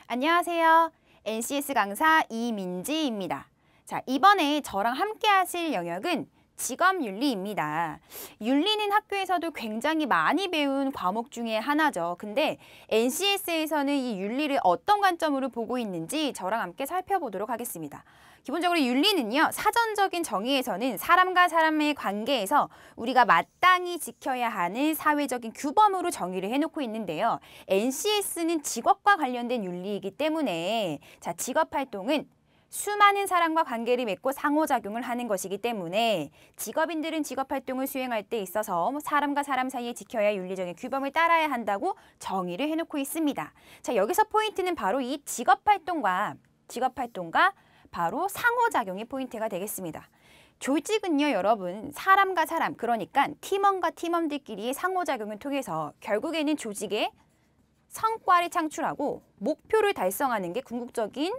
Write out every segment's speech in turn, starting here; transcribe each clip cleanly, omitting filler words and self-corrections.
안녕하세요. NCS 강사 이민지입니다. 자, 이번에 저랑 함께 하실 영역은 직업윤리입니다. 윤리는 학교에서도 굉장히 많이 배운 과목 중에 하나죠. 근데 NCS에서는 이 윤리를 어떤 관점으로 보고 있는지 저랑 함께 살펴보도록 하겠습니다. 기본적으로 윤리는요, 사전적인 정의에서는 사람과 사람의 관계에서 우리가 마땅히 지켜야 하는 사회적인 규범으로 정의를 해놓고 있는데요. NCS는 직업과 관련된 윤리이기 때문에 자, 직업활동은 수많은 사람과 관계를 맺고 상호작용을 하는 것이기 때문에 직업인들은 직업활동을 수행할 때 있어서 사람과 사람 사이에 지켜야 할 윤리적인 규범을 따라야 한다고 정의를 해놓고 있습니다. 자, 여기서 포인트는 바로 이 직업활동과 바로 상호작용이 포인트가 되겠습니다. 조직은요, 여러분, 사람과 사람, 그러니까 팀원과 팀원들끼리의 상호작용을 통해서 결국에는 조직의 성과를 창출하고 목표를 달성하는 게 궁극적인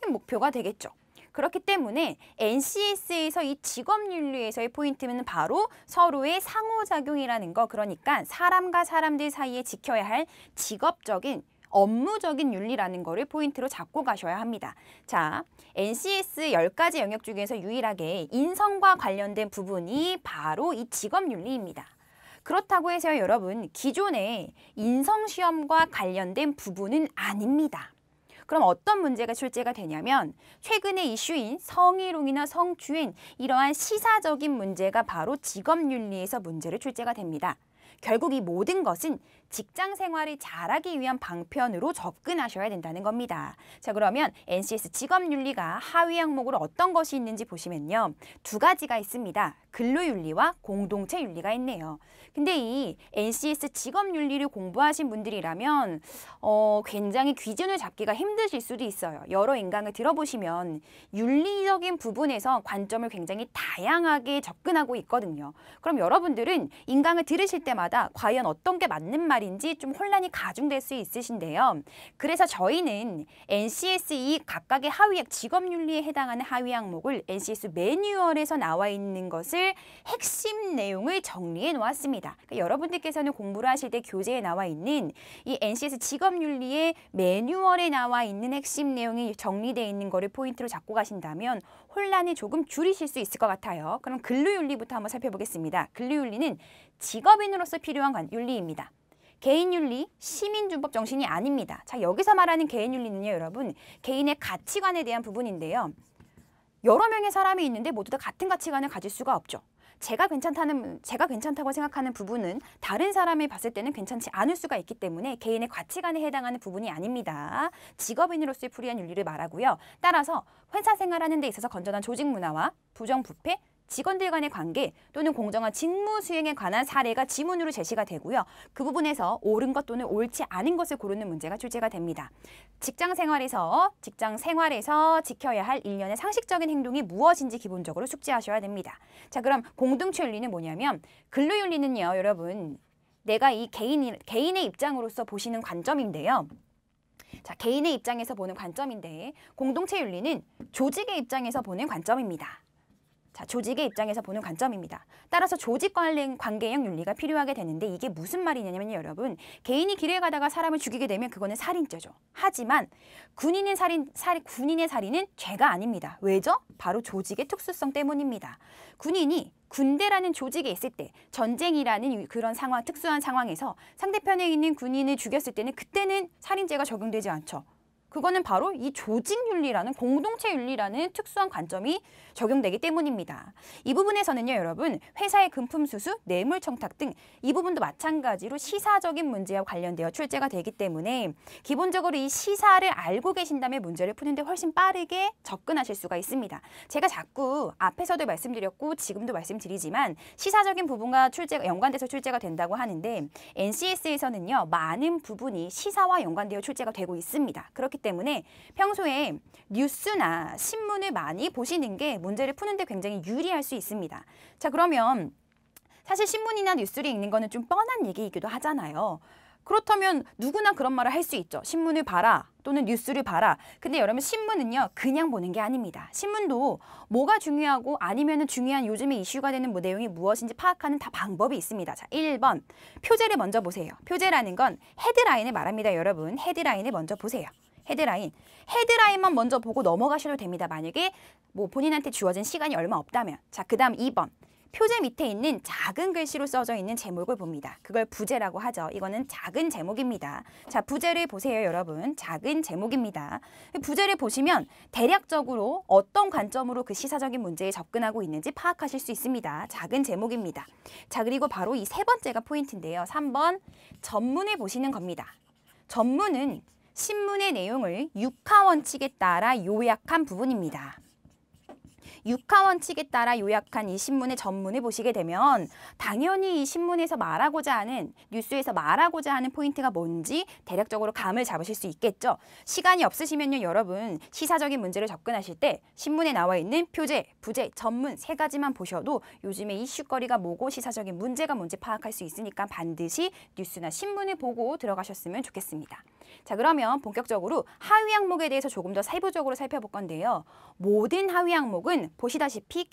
목표가 되겠죠. 그렇기 때문에 NCS에서 이 직업윤리에서의 포인트는 바로 서로의 상호작용이라는 거, 그러니까 사람과 사람들 사이에 지켜야 할 직업적인 업무적인 윤리라는 거를 포인트로 잡고 가셔야 합니다. 자, NCS 10가지 영역 중에서 유일하게 인성과 관련된 부분이 바로 이 직업윤리입니다. 그렇다고 해서요, 여러분, 기존의 인성시험과 관련된 부분은 아닙니다. 그럼 어떤 문제가 출제가 되냐면 최근의 이슈인 성희롱이나 성추행, 이러한 시사적인 문제가 바로 직업윤리에서 문제로 출제가 됩니다. 결국 이 모든 것은 직장 생활을 잘하기 위한 방편으로 접근하셔야 된다는 겁니다. 자, 그러면 NCS 직업윤리가 하위 항목으로 어떤 것이 있는지 보시면요, 두 가지가 있습니다. 근로윤리와 공동체 윤리가 있네요. 근데 이 NCS 직업윤리를 공부하신 분들이라면 굉장히 기준을 잡기가 힘드실 수도 있어요. 여러 인강을 들어보시면 윤리적인 부분에서 관점을 굉장히 다양하게 접근하고 있거든요. 그럼 여러분들은 인강을 들으실 때마다 과연 어떤 게 맞는 말인지 좀 혼란이 가중될 수 있으신데요. 그래서 저희는 NCS 이 각각의 하위 직업윤리에 해당하는 하위 항목을 NCS 매뉴얼에서 나와 있는 것을 핵심 내용을 정리해 놓았습니다. 그러니까 여러분들께서는 공부를 하실 때 교재에 나와 있는 이 NCS 직업윤리의 매뉴얼에 나와 있는 핵심 내용이 정리되어 있는 거를 포인트로 잡고 가신다면 혼란이 조금 줄이실 수 있을 것 같아요. 그럼 근로윤리부터 한번 살펴보겠습니다. 근로윤리는 직업인으로서 필요한 윤리입니다. 개인윤리, 시민준법 정신이 아닙니다. 자, 여기서 말하는 개인윤리는요, 여러분, 개인의 가치관에 대한 부분인데요. 여러 명의 사람이 있는데 모두 다 같은 가치관을 가질 수가 없죠. 제가 괜찮다고 생각하는 부분은 다른 사람이 봤을 때는 괜찮지 않을 수가 있기 때문에 개인의 가치관에 해당하는 부분이 아닙니다. 직업인으로서의 불이한 윤리를 말하고요. 따라서 회사 생활하는 데 있어서 건전한 조직 문화와 부정부패, 직원들 간의 관계 또는 공정한 직무 수행에 관한 사례가 지문으로 제시가 되고요. 그 부분에서 옳은 것 또는 옳지 않은 것을 고르는 문제가 출제가 됩니다. 직장 생활에서 지켜야 할 일련의 상식적인 행동이 무엇인지 기본적으로 숙지하셔야 됩니다. 자, 그럼 공동체 윤리는 뭐냐면 근로윤리는요, 여러분, 내가 이 개인의 입장으로서 보시는 관점인데요. 자, 개인의 입장에서 보는 관점인데 공동체 윤리는 조직의 입장에서 보는 관점입니다. 자, 조직의 입장에서 보는 관점입니다. 따라서 조직 관계형 윤리가 필요하게 되는데 이게 무슨 말이냐면요, 여러분. 개인이 길을 가다가 사람을 죽이게 되면 그거는 살인죄죠. 하지만 군인의 살인은 죄가 아닙니다. 왜죠? 바로 조직의 특수성 때문입니다. 군인이 군대라는 조직에 있을 때 전쟁이라는 그런 특수한 상황에서 상대편에 있는 군인을 죽였을 때는 그때는 살인죄가 적용되지 않죠. 그거는 바로 이 조직윤리라는 공동체 윤리라는 특수한 관점이 적용되기 때문입니다. 이 부분에서는요, 여러분, 회사의 금품수수, 뇌물청탁 등 이 부분도 마찬가지로 시사적인 문제와 관련되어 출제가 되기 때문에 기본적으로 이 시사를 알고 계신다면 문제를 푸는데 훨씬 빠르게 접근하실 수가 있습니다. 제가 자꾸 앞에서도 말씀드렸고 지금도 말씀드리지만 시사적인 부분과 연관돼서 출제가 된다고 하는데 NCS에서는요, 많은 부분이 시사와 연관되어 출제가 되고 있습니다. 그렇기 때문에 평소에 뉴스나 신문을 많이 보시는 게 문제를 푸는데 굉장히 유리할 수 있습니다. 자, 그러면 사실 신문이나 뉴스를 읽는 거는 좀 뻔한 얘기이기도 하잖아요. 그렇다면 누구나 그런 말을 할 수 있죠. 신문을 봐라 또는 뉴스를 봐라. 근데 여러분 신문은요 그냥 보는 게 아닙니다. 신문도 뭐가 중요하고 아니면은 중요한 요즘에 이슈가 되는 내용이 무엇인지 파악하는 다 방법이 있습니다. 자, 1번 표제를 먼저 보세요. 표제라는 건 헤드라인을 말합니다. 여러분 헤드라인을 먼저 보세요. 헤드라인만 먼저 보고 넘어가셔도 됩니다. 만약에 뭐 본인한테 주어진 시간이 얼마 없다면. 자, 그 다음 2번 표제 밑에 있는 작은 글씨로 써져 있는 제목을 봅니다. 그걸 부제라고 하죠. 이거는 작은 제목입니다. 자, 부제를 보세요, 여러분. 작은 제목입니다. 부제를 보시면 대략적으로 어떤 관점으로 그 시사적인 문제에 접근하고 있는지 파악하실 수 있습니다. 작은 제목입니다. 자, 그리고 바로 이 세 번째가 포인트인데요. 3번 전문을 보시는 겁니다. 전문은 신문의 내용을 육하원칙에 따라 요약한 부분입니다. 육하원칙에 따라 요약한 이 신문의 전문을 보시게 되면 당연히 이 신문에서 말하고자 하는, 뉴스에서 말하고자 하는 포인트가 뭔지 대략적으로 감을 잡으실 수 있겠죠. 시간이 없으시면요, 여러분 시사적인 문제를 접근하실 때 신문에 나와 있는 표제, 부제, 전문 세 가지만 보셔도 요즘에 이슈거리가 뭐고 시사적인 문제가 뭔지 파악할 수 있으니까 반드시 뉴스나 신문을 보고 들어가셨으면 좋겠습니다. 자, 그러면 본격적으로 하위 항목에 대해서 조금 더 세부적으로 살펴볼 건데요. 모든 하위 항목은 보시다시피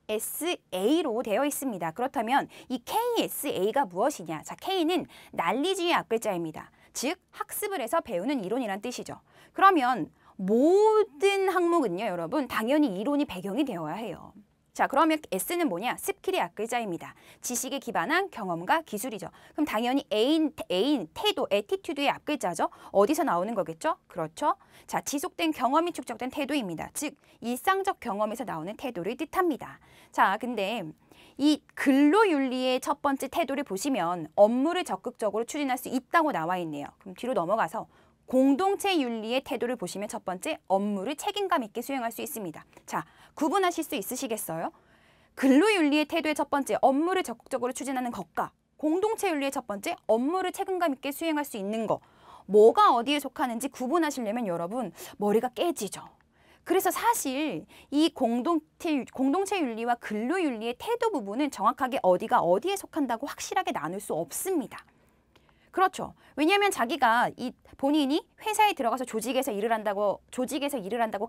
KSA로 되어 있습니다. 그렇다면 이 KSA가 무엇이냐? 자, K는 난리지의 앞글자입니다. 즉, 학습을 해서 배우는 이론이란 뜻이죠. 그러면 모든 항목은요, 여러분 당연히 이론이 배경이 되어야 해요. 자, 그러면 S는 뭐냐? 스킬의 앞글자입니다. 지식에 기반한 경험과 기술이죠. 그럼 당연히 A인, 태도, 애티튜드의 앞글자죠. 어디서 나오는 거겠죠? 그렇죠. 자, 지속된 경험이 축적된 태도입니다. 즉, 일상적 경험에서 나오는 태도를 뜻합니다. 자, 근데 이 근로윤리의 첫 번째 태도를 보시면 업무를 적극적으로 추진할 수 있다고 나와 있네요. 그럼 뒤로 넘어가서 공동체 윤리의 태도를 보시면 첫 번째 업무를 책임감 있게 수행할 수 있습니다. 자, 구분하실 수 있으시겠어요? 근로윤리의 태도의 첫 번째 업무를 적극적으로 추진하는 것과 공동체 윤리의 첫 번째 업무를 책임감 있게 수행할 수 있는 거, 뭐가 어디에 속하는지 구분하시려면 여러분 머리가 깨지죠. 그래서 사실 이 공동체 윤리와 근로윤리의 태도 부분은 정확하게 어디가 어디에 속한다고 확실하게 나눌 수 없습니다. 그렇죠. 왜냐하면 자기가 본인이 회사에 들어가서 조직에서 일을 한다고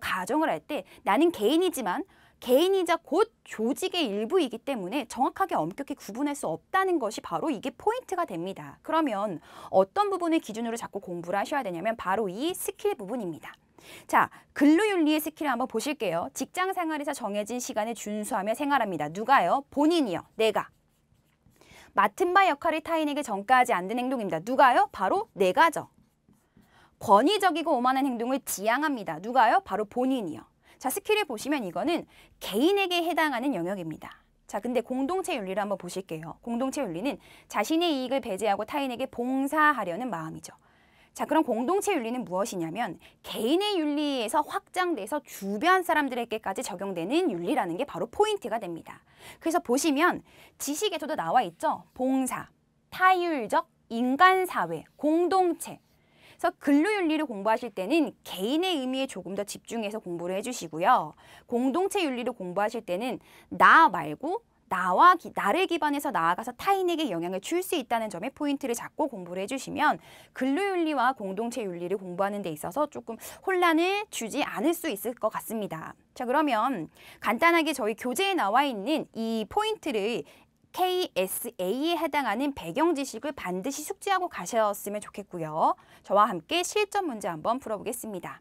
가정을 할 때 나는 개인이지만 개인이자 곧 조직의 일부이기 때문에 정확하게 엄격히 구분할 수 없다는 것이 바로 이게 포인트가 됩니다. 그러면 어떤 부분을 기준으로 자꾸 공부를 하셔야 되냐면 바로 이 스킬 부분입니다. 자, 근로윤리의 스킬을 한번 보실게요. 직장 생활에서 정해진 시간을 준수하며 생활합니다. 누가요? 본인이요. 내가. 맡은 바 역할을 타인에게 전가하지 않는 행동입니다. 누가요? 바로 내가죠. 권위적이고 오만한 행동을 지향합니다. 누가요? 바로 본인이요. 자, 스킬을 보시면 이거는 개인에게 해당하는 영역입니다. 자, 근데 공동체 윤리를 한번 보실게요. 공동체 윤리는 자신의 이익을 배제하고 타인에게 봉사하려는 마음이죠. 자, 그럼 공동체 윤리는 무엇이냐면 개인의 윤리에서 확장돼서 주변 사람들에게까지 적용되는 윤리라는 게 바로 포인트가 됩니다. 그래서 보시면 지식에서도 나와 있죠. 봉사, 타율적, 인간사회, 공동체. 그래서 근로윤리를 공부하실 때는 개인의 의미에 조금 더 집중해서 공부를 해주시고요. 공동체 윤리를 공부하실 때는 나 말고 나를 기반해서 나아가서 타인에게 영향을 줄 수 있다는 점에 포인트를 잡고 공부를 해주시면 근로윤리와 공동체 윤리를 공부하는 데 있어서 조금 혼란을 주지 않을 수 있을 것 같습니다. 자, 그러면 간단하게 저희 교재에 나와 있는 이 포인트를 KSA에 해당하는 배경 지식을 반드시 숙지하고 가셨으면 좋겠고요. 저와 함께 실전 문제 한번 풀어보겠습니다.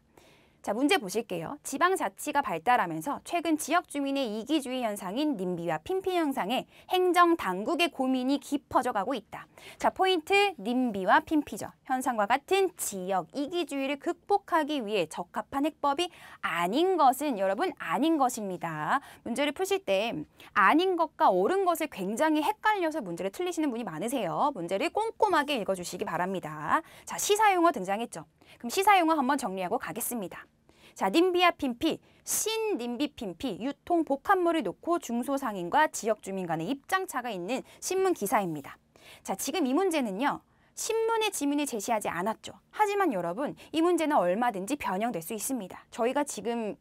자, 문제 보실게요. 지방자치가 발달하면서 최근 지역 주민의 이기주의 현상인 님비와 핀피 현상에 행정당국의 고민이 깊어져 가고 있다. 자, 포인트 님비와 핀피죠. 현상과 같은 지역 이기주의를 극복하기 위해 적합한 해법이 아닌 것은 여러분 아닌 것입니다. 문제를 푸실 때 아닌 것과 옳은 것을 굉장히 헷갈려서 문제를 틀리시는 분이 많으세요. 문제를 꼼꼼하게 읽어주시기 바랍니다. 자, 시사용어 등장했죠. 그럼 시사용어 한번 정리하고 가겠습니다. 자, 님비와 핀피, 신님비 핀피, 유통 복합물을 놓고 중소상인과 지역주민 간의 입장차가 있는 신문 기사입니다. 자, 지금 이 문제는요. 신문의 지문을 제시하지 않았죠. 하지만 여러분, 이 문제는 얼마든지 변형될 수 있습니다. 저희가 지금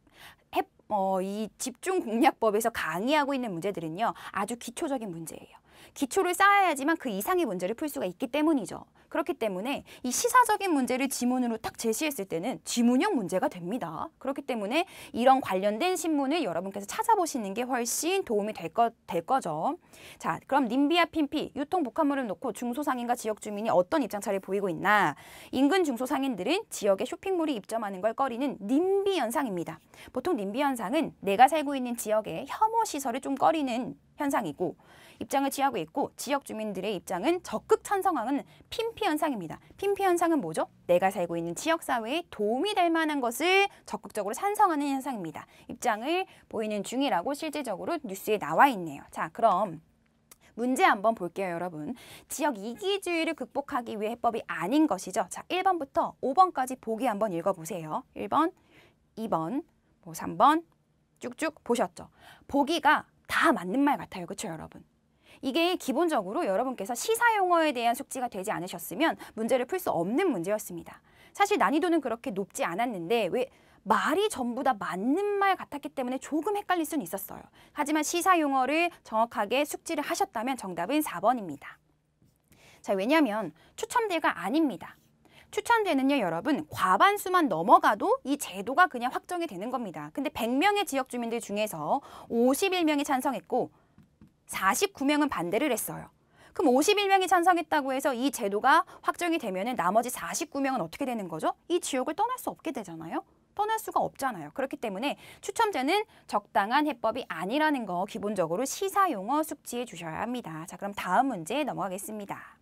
이 집중공략법에서 강의하고 있는 문제들은요. 아주 기초적인 문제예요. 기초를 쌓아야지만 그 이상의 문제를 풀 수가 있기 때문이죠. 그렇기 때문에 이 시사적인 문제를 지문으로 딱 제시했을 때는 지문형 문제가 됩니다. 그렇기 때문에 이런 관련된 신문을 여러분께서 찾아보시는 게 훨씬 도움이 될 거죠. 자, 그럼 님비와 핀피, 유통복합물을 놓고 중소상인과 지역 주민이 어떤 입장차를 보이고 있나? 인근 중소상인들은 지역에 쇼핑몰이 입점하는 걸 꺼리는 님비 현상입니다. 보통 님비 현상은 내가 살고 있는 지역의 혐오 시설을 좀 꺼리는 현상이고 입장을 취하고 있고 지역 주민들의 입장은 적극 찬성하는 핀피 현상입니다. 핀피 현상은 뭐죠? 내가 살고 있는 지역 사회에 도움이 될 만한 것을 적극적으로 찬성하는 현상입니다. 입장을 보이는 중이라고 실질적으로 뉴스에 나와 있네요. 자, 그럼 문제 한번 볼게요, 여러분. 지역 이기주의를 극복하기 위해 해법이 아닌 것이죠. 자, 1번부터 5번까지 보기 한번 읽어보세요. 1번, 2번, 3번 쭉쭉 보셨죠? 보기가 다 맞는 말 같아요. 그렇죠, 여러분? 이게 기본적으로 여러분께서 시사용어에 대한 숙지가 되지 않으셨으면 문제를 풀 수 없는 문제였습니다. 사실 난이도는 그렇게 높지 않았는데 왜 말이 전부 다 맞는 말 같았기 때문에 조금 헷갈릴 수는 있었어요. 하지만 시사용어를 정확하게 숙지를 하셨다면 정답은 4번입니다. 자, 왜냐하면 추첨제가 아닙니다. 추천제는요, 여러분, 과반수만 넘어가도 이 제도가 그냥 확정이 되는 겁니다. 근데 100명의 지역 주민들 중에서 51명이 찬성했고 49명은 반대를 했어요. 그럼 51명이 찬성했다고 해서 이 제도가 확정이 되면은 나머지 49명은 어떻게 되는 거죠? 이 지역을 떠날 수 없게 되잖아요. 떠날 수가 없잖아요. 그렇기 때문에 추첨제는 적당한 해법이 아니라는 거 기본적으로 시사용어 숙지해 주셔야 합니다. 자, 그럼 다음 문제 넘어가겠습니다.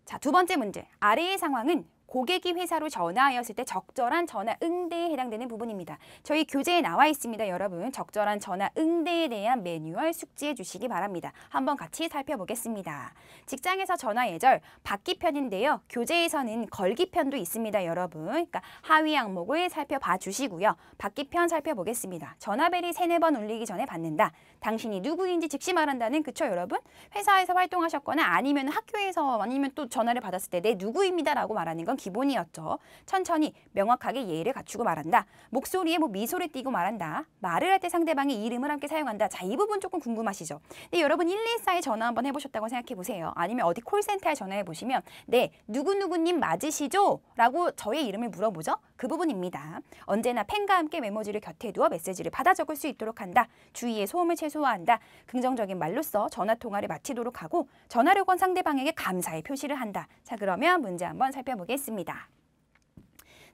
자, 두 번째 문제. 아래의 상황은 고객이 회사로 전화하였을 때 적절한 전화 응대에 해당되는 부분입니다. 저희 교재에 나와 있습니다, 여러분. 적절한 전화 응대에 대한 매뉴얼 숙지해 주시기 바랍니다. 한번 같이 살펴보겠습니다. 직장에서 전화 예절 받기편인데요. 교재에서는 걸기편도 있습니다, 여러분. 그러니까 하위 항목을 살펴봐 주시고요. 받기편 살펴보겠습니다. 전화벨이 3-4번 울리기 전에 받는다. 당신이 누구인지 즉시 말한다는, 그쵸, 여러분? 회사에서 활동하셨거나 아니면 학교에서 아니면 또 전화를 받았을 때 네, 누구입니다라고 말하는 건 기본이었죠. 천천히 명확하게 예의를 갖추고 말한다. 목소리에 미소를 띠고 말한다. 말을 할 때 상대방의 이름을 함께 사용한다. 자, 이 부분 조금 궁금하시죠? 근데 여러분 114에 전화 한번 해보셨다고 생각해 보세요. 아니면 어디 콜센터에 전화해 보시면 네, 누구누구님 맞으시죠? 라고 저의 이름을 물어보죠. 그 부분입니다. 언제나 펜과 함께 메모지를 곁에 두어 메시지를 받아 적을 수 있도록 한다. 주위의 소음을 최소화한다. 긍정적인 말로써 전화 통화를 마치도록 하고 전화를 건 상대방에게 감사의 표시를 한다. 자, 그러면 문제 한번 살펴보겠습니다.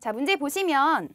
자, 문제 보시면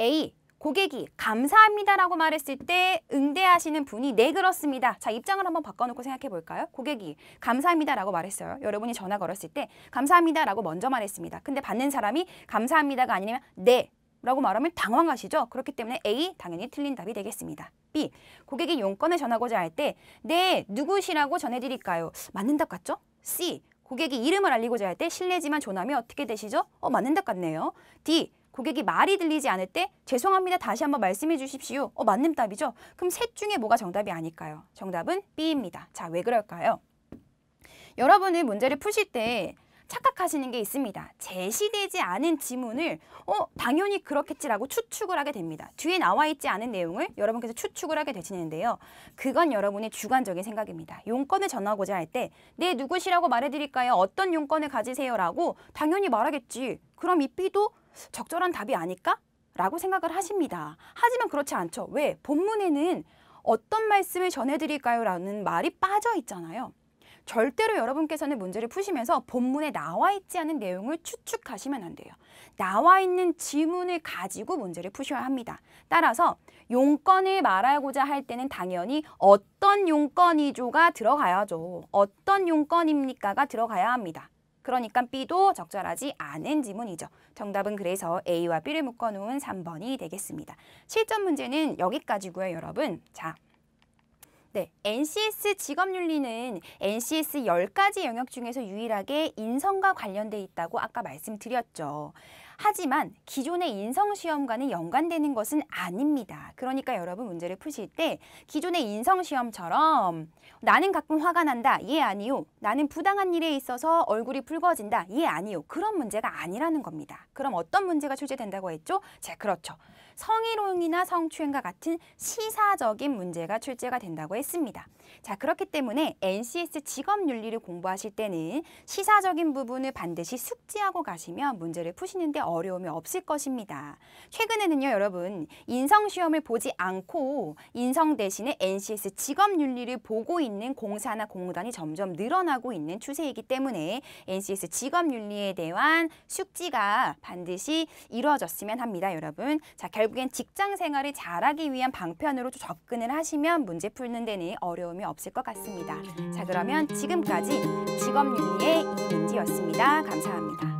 A, 고객이 감사합니다라고 말했을 때 응대하시는 분이 네, 그렇습니다. 자, 입장을 한번 바꿔놓고 생각해 볼까요? 고객이 감사합니다라고 말했어요. 여러분이 전화 걸었을 때 감사합니다라고 먼저 말했습니다. 근데 받는 사람이 감사합니다가 아니면 네 라고 말하면 당황하시죠? 그렇기 때문에 A, 당연히 틀린 답이 되겠습니다. B, 고객이 용건을 전하고자 할 때 네, 누구시라고 전해드릴까요? 맞는 답 같죠? C, 고객이 이름을 알리고자 할 때 실례지만 조남이 어떻게 되시죠? 맞는 답 같네요. D, 고객이 말이 들리지 않을 때 죄송합니다. 다시 한번 말씀해 주십시오. 맞는 답이죠? 그럼 셋 중에 뭐가 정답이 아닐까요? 정답은 B입니다. 자, 왜 그럴까요? 여러분은 문제를 푸실 때 착각하시는 게 있습니다. 제시되지 않은 지문을 당연히 그렇겠지라고 추측을 하게 됩니다. 뒤에 나와 있지 않은 내용을 여러분께서 추측을 하게 되시는데요. 그건 여러분의 주관적인 생각입니다. 용건을 전하고자 할 때 네, 누구시라고 말해드릴까요? 어떤 용건을 가지세요? 라고 당연히 말하겠지. 그럼 이 B도 적절한 답이 아닐까? 라고 생각을 하십니다. 하지만 그렇지 않죠. 왜? 본문에는 어떤 말씀을 전해드릴까요? 라는 말이 빠져 있잖아요. 절대로 여러분께서는 문제를 푸시면서 본문에 나와 있지 않은 내용을 추측하시면 안 돼요. 나와 있는 지문을 가지고 문제를 푸셔야 합니다. 따라서 용건을 말하고자 할 때는 당연히 어떤 용건이죠가 들어가야죠. 어떤 용건입니까가 들어가야 합니다. 그러니까 B도 적절하지 않은 지문이죠. 정답은 그래서 A와 B를 묶어놓은 3번이 되겠습니다. 실전 문제는 여기까지고요, 여러분. 자. 네, NCS 직업윤리는 NCS 10가지 영역 중에서 유일하게 인성과 관련돼 있다고 아까 말씀드렸죠. 하지만 기존의 인성시험과는 연관되는 것은 아닙니다. 그러니까 여러분 문제를 푸실 때 기존의 인성시험처럼 나는 가끔 화가 난다. 예, 아니요. 나는 부당한 일에 있어서 얼굴이 붉어진다. 예, 아니요. 그런 문제가 아니라는 겁니다. 그럼 어떤 문제가 출제된다고 했죠? 자, 그렇죠. 성희롱이나 성추행과 같은 시사적인 문제가 출제가 된다고 했습니다. 자, 그렇기 때문에 NCS 직업윤리를 공부하실 때는 시사적인 부분을 반드시 숙지하고 가시면 문제를 푸시는 데 어려움이 없을 것입니다. 최근에는요, 여러분, 인성시험을 보지 않고 인성 대신에 NCS 직업윤리를 보고 있는 공사나 공무단이 점점 늘어나고 있는 추세이기 때문에 NCS 직업윤리에 대한 숙지가 반드시 이루어졌으면 합니다, 여러분. 자, 결국엔 직장 생활을 잘하기 위한 방편으로 접근을 하시면 문제 푸는 데는 어려움이 없을 것 같습니다. 자, 그러면 지금까지 직업윤리의 이민지였습니다. 감사합니다.